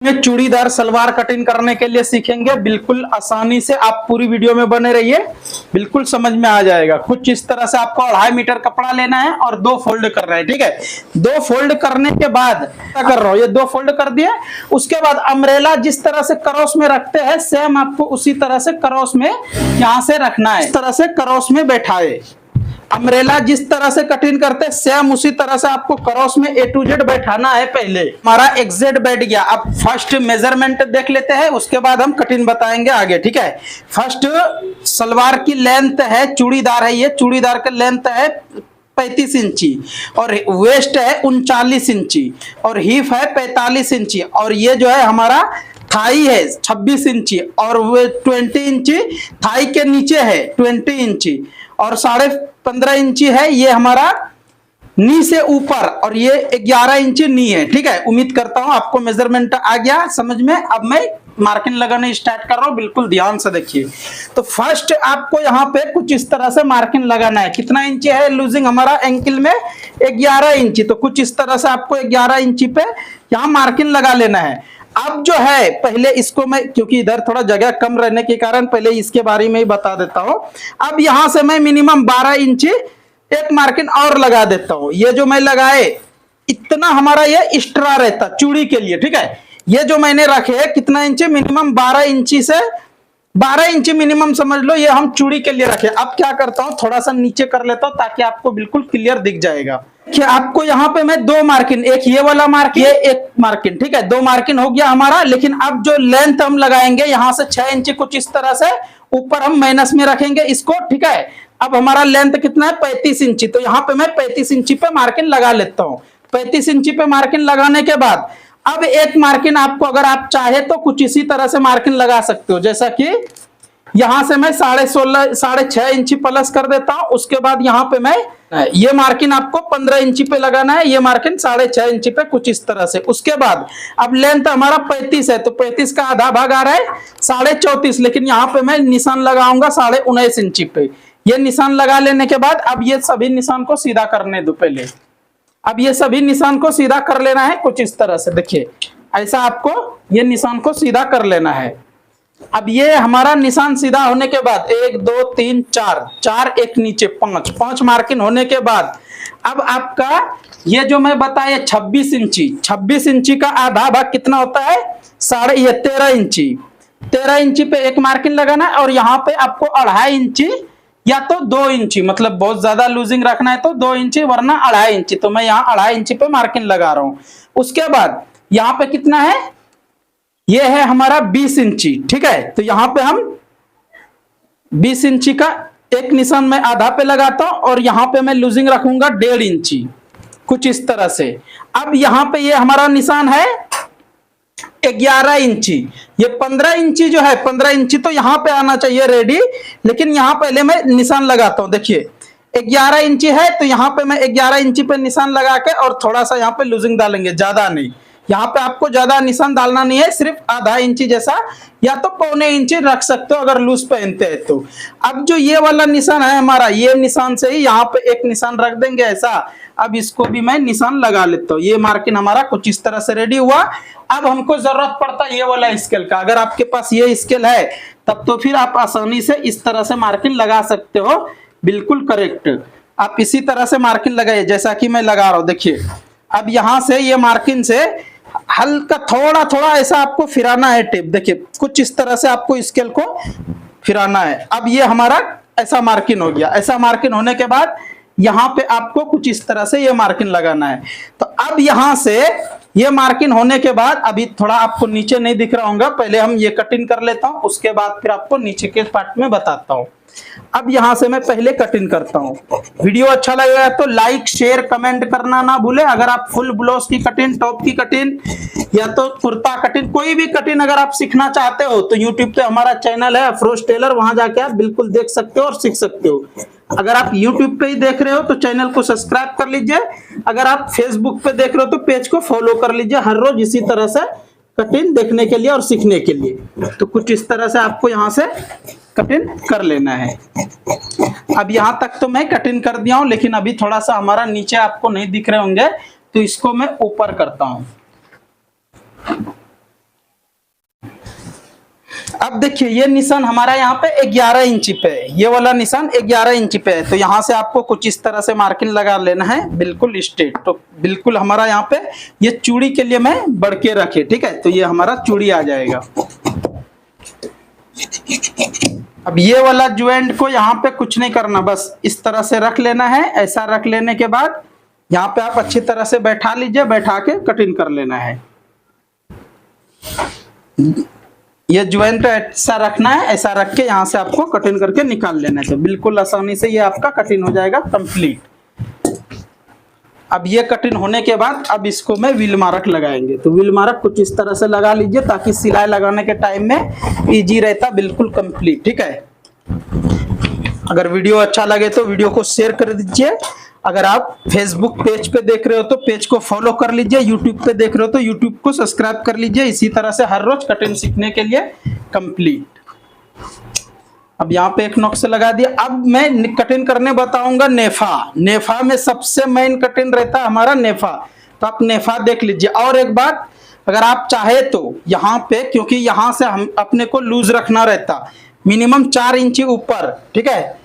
में चूड़ीदार सलवार कटिंग करने के लिए सीखेंगे। बिल्कुल आसानी से आप पूरी वीडियो में बने रहिए, बिल्कुल समझ में आ जाएगा। कुछ इस तरह से आपको 2.5 मीटर कपड़ा लेना है और 2 फोल्ड कर रहे हैं, ठीक है। 2 फोल्ड करने के बाद क्या कर रहा हूं, ये 2 फोल्ड कर दिए। उसके बाद अम्ब्रेला जिस तरह से क्रॉस में रखते हैं, सेम आपको उसी तरह से क्रॉस में यहां से रखना है। इस तरह से क्रॉस में बैठाए, अम्ब्रेला जिस तरह से कटिंग करते हैं सेम उसी तरह से आपको क्रॉस में A to Z बैठाना है। पहले हमारा एग्जैक्ट बैठ गया। अब फर्स्ट मेजरमेंट देख लेते हैं, उसके बाद हम कटिंग बताएंगे आगे, ठीक है। फर्स्ट सलवार की लेंथ है, चूड़ीदार है, ये चूड़ीदार का लेंथ है 35 इंची और वेस्ट है 39 इंची और हिप है 45 इंची और ये जो है हमारा थाई है 26 इंची और वो 20 इंची थाई के नीचे है 20 इंची और 15.5 इंची है ये हमारा नी से ऊपर और ये 11 इंची नी है, ठीक है। उम्मीद करता हूं आपको मेजरमेंट आ गया समझ में। अब मैं मार्किंग लगाने स्टार्ट कर रहा हूं, बिल्कुल ध्यान से देखिए। तो फर्स्ट आपको यहाँ पे कुछ इस तरह से मार्किंग लगाना है। कितना इंची है लूजिंग हमारा एंकल में, 11 इंची। तो कुछ इस तरह से आपको 11 इंची पे यहाँ मार्किंग लगा लेना है। अब जो है पहले इसको मैं, क्योंकि इधर थोड़ा जगह कम रहने के कारण पहले इसके बारे में ही बता देता हूं। अब यहां से मैं मिनिमम 12 इंची एक मार्किंग और लगा देता हूं। ये जो मैं लगाए इतना हमारा ये एक्स्ट्रा रहता चूड़ी के लिए, ठीक है। ये जो मैंने रखे है कितना इंची, मिनिमम 12 इंची से 12 इंची मिनिमम समझ लो, ये हम चूड़ी के लिए रखे। अब क्या करता हूं, थोड़ा सा नीचे कर लेता हूं ताकि आपको बिल्कुल क्लियर दिख जाएगा कि आपको यहाँ पे मैं 2 मार्किंग, एक ये वाला मार्किंग, ये एक मार्किंग, ठीक है। 2 मार्किंग हो गया हमारा। लेकिन अब जो लेंथ हम लगाएंगे यहाँ से 6 इंची कुछ इस तरह से ऊपर हम माइनस में रखेंगे इसको, ठीक है। अब हमारा लेंथ कितना है 35 इंची। तो यहाँ पे मैं 35 इंची पे मार्किंग लगा लेता हूँ। 35 इंची पे मार्किंग लगाने के बाद अब एक मार्किंग आपको अगर आप चाहे तो कुछ इसी तरह से मार्किंग लगा सकते हो। जैसा कि यहां से मैं 6.5 इंची प्लस कर देता हूं। उसके बाद यहां पे मैं ये मार्किंग आपको 15 इंची पे लगाना है, ये मार्किंग 6.5 इंची पे कुछ इस तरह से। उसके बाद अब लेंथ हमारा 35 है तो 35 का आधा भाग आ रहा है 34.5, लेकिन यहाँ पे मैं निशान लगाऊंगा 19.5 इंची पे। ये निशान लगा लेने के बाद अब ये सभी निशान को सीधा करने दो पहले। अब ये सभी निशान को सीधा कर लेना है कुछ इस तरह से, देखिए ऐसा आपको ये निशान को सीधा कर लेना है। अब ये हमारा निशान सीधा होने के बाद 1 2 3 4 एक नीचे 5 मार्किंग होने के बाद अब आपका ये जो मैं बताया 26 इंची का आधा भाग कितना होता है 13.5 इंची। 13 इंची पे एक मार्किंग लगाना है और यहाँ पे आपको 2.5 इंची या तो 2 इंची, मतलब बहुत ज्यादा लूजिंग रखना है तो 2 इंची वरना 2.5 इंची। तो मैं यहाँ 2.5 इंची पे मार्किंग लगा रहा हूं। उसके बाद यहाँ पे कितना है, ये है हमारा 20 इंची, ठीक है। तो यहां पे हम 20 इंची का एक निशान मैं आधा पे लगाता हूं और यहां पे मैं लूजिंग रखूंगा 1.5 इंची कुछ इस तरह से। अब यहां पे ये हमारा निशान है 11 इंची। ये 15 इंची जो है 15 इंची तो यहां पे आना चाहिए रेडी, लेकिन यहां पहले मैं निशान लगाता हूं। देखिए 11 इंची है तो यहां पे मैं 11 इंची पे निशान लगा के और थोड़ा सा यहां पे लूजिंग डालेंगे, ज्यादा नहीं। यहाँ पे आपको ज्यादा निशान डालना नहीं है, सिर्फ आधा इंची जैसा या तो 1.25 इंची रख सकते हो अगर लूज पहनते हैं तो। अब जो ये वाला निशान है हमारा, ये निशान से ही यहाँ पे एक निशान रख देंगे ऐसा। अब इसको भी मैं निशान लगा लेता हूँ। ये मार्किंग हमारा कुछ इस तरह से रेडी हुआ। अब हमको जरूरत पड़ता है ये वाला स्केल का। अगर आपके पास ये स्केल है तब तो फिर आप आसानी से इस तरह से मार्किंग लगा सकते हो, बिल्कुल करेक्ट। आप इसी तरह से मार्किंग लगाइए जैसा कि मैं लगा रहा हूँ। देखिए अब यहां से ये मार्किंग से हल्का थोड़ा थोड़ा ऐसा आपको फिराना है टेप। देखिए कुछ इस तरह से आपको स्केल को फिराना है। अब ये हमारा ऐसा मार्किंग हो गया। ऐसा मार्किंग होने के बाद यहाँ पे आपको कुछ इस तरह से ये मार्किंग लगाना है। तो अब यहाँ से ये मार्किंग होने के बाद अभी थोड़ा आपको नीचे नहीं दिख रहा होगा, पहले हम ये कटिंग कर लेता हूँ, उसके बाद फिर आपको नीचे के पार्ट में बताता हूँ। अब यहां से मैं पहले कटिंग करता हूं। वीडियो अच्छा लगेगा तो लाइक शेयर कमेंट करना ना भूले। अगर आप फुल ब्लाउज की कटिंग, टॉप की कटिंग या तो कुर्ता कटिंग, कोई भी कटिंग अगर आप सीखना चाहते हो तो यूट्यूब पे हमारा चैनल है अफरोज टेलर, वहां जाके आप बिल्कुल देख सकते हो और सीख सकते हो। अगर आप यूट्यूब पे ही देख रहे हो तो चैनल को सब्सक्राइब कर लीजिए। अगर आप फेसबुक पे देख रहे हो तो पेज को फॉलो कर लीजिए, हर रोज इसी तरह से कटिंग देखने के लिए और सीखने के लिए। तो कुछ इस तरह से आपको यहाँ से कटिंग कर लेना है। अब यहाँ तक तो मैं कटिंग कर दिया हूं, लेकिन अभी थोड़ा सा हमारा नीचे आपको नहीं दिख रहे होंगे तो इसको मैं ऊपर करता हूं। अब देखिए ये निशान हमारा यहाँ पे 11 इंची पे है, ये वाला निशान 11 इंची पे है। तो यहाँ से आपको कुछ इस तरह से मार्किंग लगा लेना है बिल्कुल स्ट्रेट। तो बिल्कुल हमारा यहाँ पे ये चूड़ी के लिए मैं बढ़ के रखे, ठीक है। तो ये हमारा चूड़ी आ जाएगा। अब ये वाला ज्वाइंट को यहाँ पे कुछ नहीं करना, बस इस तरह से रख लेना है। ऐसा रख लेने के बाद यहाँ पे आप अच्छी तरह से बैठा लीजिए, बैठा के कटिंग कर लेना है। ये ज्वाइंट ऐसा रखना है, ऐसा रख के यहाँ से आपको कटिंग करके निकाल लेना है। तो बिल्कुल आसानी से ये आपका कटिंग हो जाएगा कंप्लीट। अब ये कटिंग होने के बाद अब इसको मैं व्हील मार्क लगाएंगे। तो व्हील मार्क कुछ इस तरह से लगा लीजिए ताकि सिलाई लगाने के टाइम में इजी रहता, बिल्कुल कंप्लीट, ठीक है। अगर वीडियो अच्छा लगे तो वीडियो को शेयर कर दीजिए। अगर आप फेसबुक पेज पे देख रहे हो तो पेज को फॉलो कर लीजिए, यूट्यूब पे देख रहे हो तो यूट्यूब को सब्सक्राइब कर लीजिए। इसी तरह से हर रोज कटिंग सीखने के लिए कंप्लीट। अब यहाँ पे एक नॉक्स लगा दिया। अब मैं कटिंग करने बताऊंगा नेफा। नेफा में सबसे मेन कटिंग रहता है हमारा नेफा। तो आप नेफा देख लीजिए। और एक बात, अगर आप चाहे तो यहाँ पे, क्योंकि यहाँ से हम अपने को लूज रखना रहता मिनिमम 4 इंची ऊपर, ठीक है।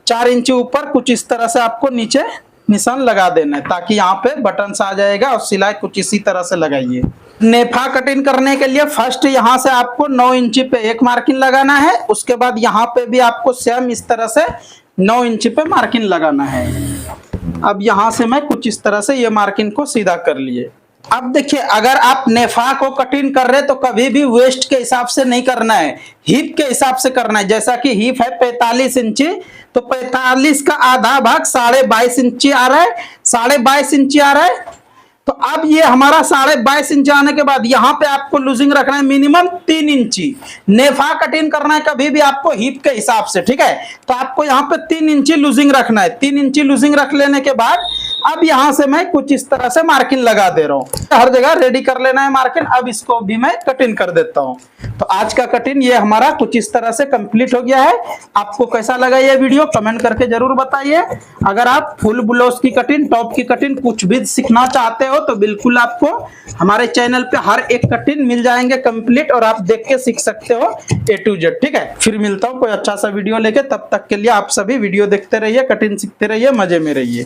4 इंची ऊपर कुछ इस तरह से आपको नीचे निशान लगा देना है ताकि यहाँ पे बटन आ जाएगा। और सिलाई कुछ इसी तरह से लगाइए। नेफा कटिंग करने के लिए फर्स्ट यहाँ से आपको 9 इंची पे एक मार्किंग लगाना है। उसके बाद यहाँ पे भी आपको सेम इस तरह से 9 इंची पे मार्किंग लगाना है। अब यहाँ से मैं कुछ इस तरह से ये मार्किंग को सीधा कर लिए। अब देखिए, अगर आप नेफा को कटिंग कर रहे तो कभी भी वेस्ट के हिसाब से नहीं करना है, हिप के हिसाब से करना है। जैसा कि हिप है 45 इंची, तो 45 का आधा भाग 22.5 इंची आ रहा है, 22.5 इंची आ रहा है। तो अब ये हमारा 22.5 इंच आने के बाद यहाँ पे आपको लूजिंग रखना है मिनिमम 3 इंची। नेफा कटिंग करना है कभी भी आपको हिप के हिसाब से, ठीक है। तो आपको यहाँ पे 3 इंची लूजिंग रखना है। 3 इंची लूजिंग रख लेने के बाद अब यहाँ से मैं कुछ इस तरह से मार्किंग लगा दे रहा हूँ। हर जगह रेडी कर लेना है मार्किंग। अब इसको भी मैं कटिंग कर देता हूँ। तो आज का कटिंग ये हमारा कुछ इस तरह से कंप्लीट हो गया है। आपको कैसा लगा ये वीडियो कमेंट करके जरूर बताइए। अगर आप फुल ब्लाउज की कटिंग, टॉप की कटिंग कुछ भी सीखना चाहते हो तो बिल्कुल आपको हमारे चैनल पे हर एक कटिंग मिल जाएंगे कंप्लीट, और आप देख के सीख सकते हो A to Z, ठीक है। फिर मिलता हूँ कोई अच्छा सा वीडियो लेके। तब तक के लिए आप सभी वीडियो देखते रहिए, कटिंग सीखते रहिए, मजे में रहिए।